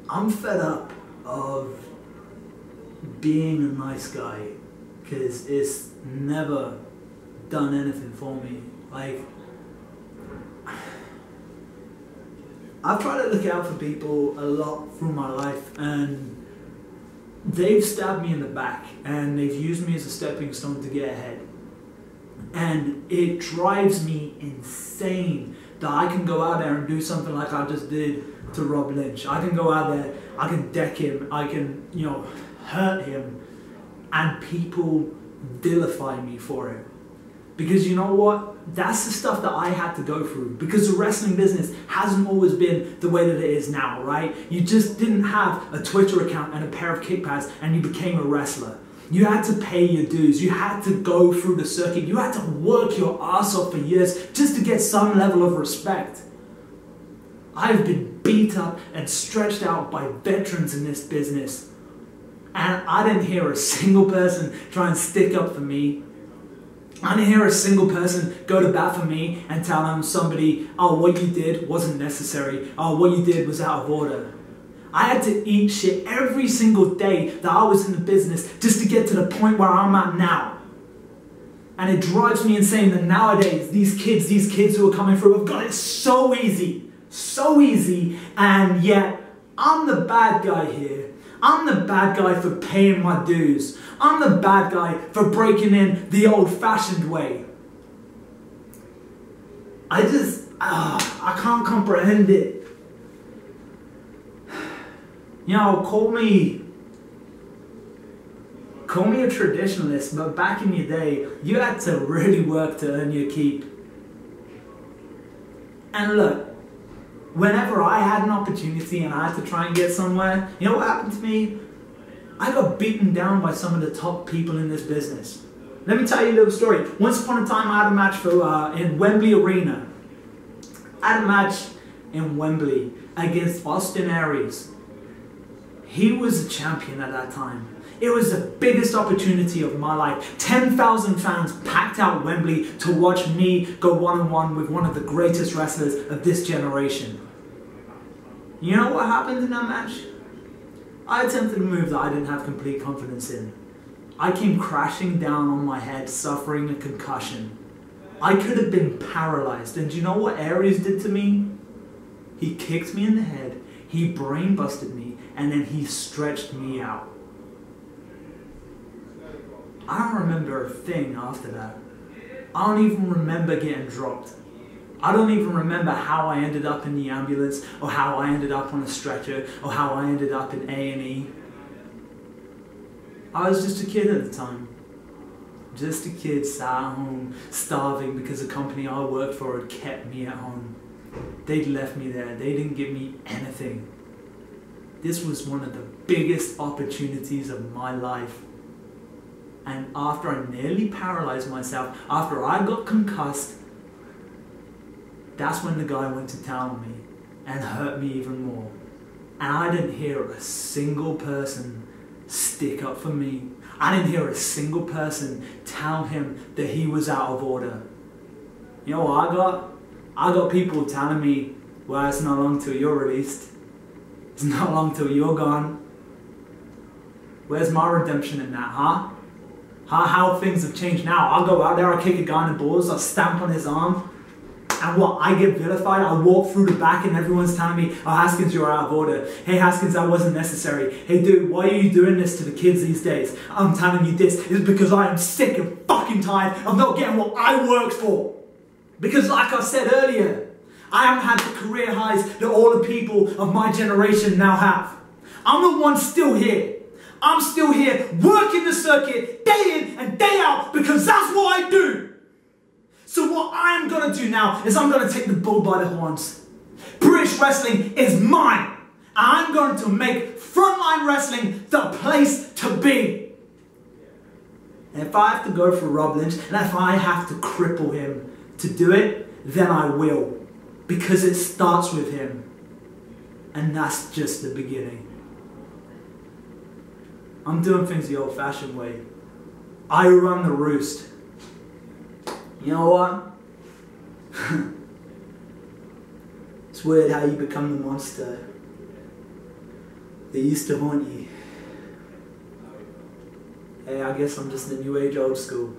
I'm fed up of being a nice guy because it's never done anything for me. Like, I've tried to look out for people a lot through my life, and they've stabbed me in the back and they've used me as a stepping stone to get ahead. And it drives me insane that I can go out there and do something like I just did to Rob Lynch. I can go out there, I can deck him, I can, hurt him, and people vilify me for it. Because you know what? That's the stuff that I had to go through. Because the wrestling business hasn't always been the way that it is now, right? You just didn't have a Twitter account and a pair of kick pads and you became a wrestler. You had to pay your dues. You had to go through the circuit. You had to work your ass off for years just to get some level of respect. I've been beat up and stretched out by veterans in this business. And I didn't hear a single person try and stick up for me. I didn't hear a single person go to bat for me and tell them somebody, oh, what you did wasn't necessary. Oh, what you did was out of order. I had to eat shit every single day that I was in the business just to get to the point where I'm at now. And it drives me insane that nowadays, these kids who are coming through have got it so easy, and yet I'm the bad guy here. I'm the bad guy for paying my dues. I'm the bad guy for breaking in the old-fashioned way. I can't comprehend it. Call me a traditionalist, but back in your day, you had to really work to earn your keep. And look, whenever I had an opportunity and I had to try and get somewhere, you know what happened to me? I got beaten down by some of the top people in this business. Let me tell you a little story. Once upon a time, I had a match in Wembley Arena. I had a match in Wembley against Austin Aries. He was a champion at that time. It was the biggest opportunity of my life. 10,000 fans packed out Wembley to watch me go one-on-one with one of the greatest wrestlers of this generation. You know what happened in that match? I attempted a move that I didn't have complete confidence in. I came crashing down on my head, suffering a concussion. I could have been paralyzed, and do you know what Aries did to me? He kicked me in the head, he brain busted me, and then he stretched me out. I don't remember a thing after that. I don't even remember getting dropped. I don't even remember how I ended up in the ambulance, or how I ended up on a stretcher, or how I ended up in A&E. I was just a kid at the time. Just a kid sat at home, starving because the company I worked for had kept me at home. They'd left me there. They didn't give me anything. This was one of the biggest opportunities of my life. And after I nearly paralyzed myself, after I got concussed, that's when the guy went to town on me and hurt me even more. And I didn't hear a single person stick up for me. I didn't hear a single person tell him that he was out of order. You know what I got? I got people telling me, well, it's not long till you're released. It's not long till you're gone. Where's my redemption in that, huh? How things have changed now. I'll go out there, I'll kick a guy in the balls, I'll stamp on his arm. And what, I get vilified? I walk through the back and everyone's telling me, oh, Haskins, you're out of order. Hey, Haskins, that wasn't necessary. Hey, dude, why are you doing this to the kids these days? I'm telling you this is because I am sick and fucking tired of not getting what I worked for. Because like I said earlier, I haven't had the career highs that all the people of my generation now have. I'm the one still here. I'm still here working the circuit day in and day out because that's what I do. So what I'm going to do now is I'm going to take the bull by the horns. British wrestling is mine. And I'm going to make Frontline Wrestling the place to be. And if I have to go for Rob Lynch, and if I have to cripple him to do it, then I will. Because it starts with him. And that's just the beginning. I'm doing things the old-fashioned way. I run the roost. You know what? It's weird how you become the monster. They used to haunt you. Hey, I guess I'm just the new age old school.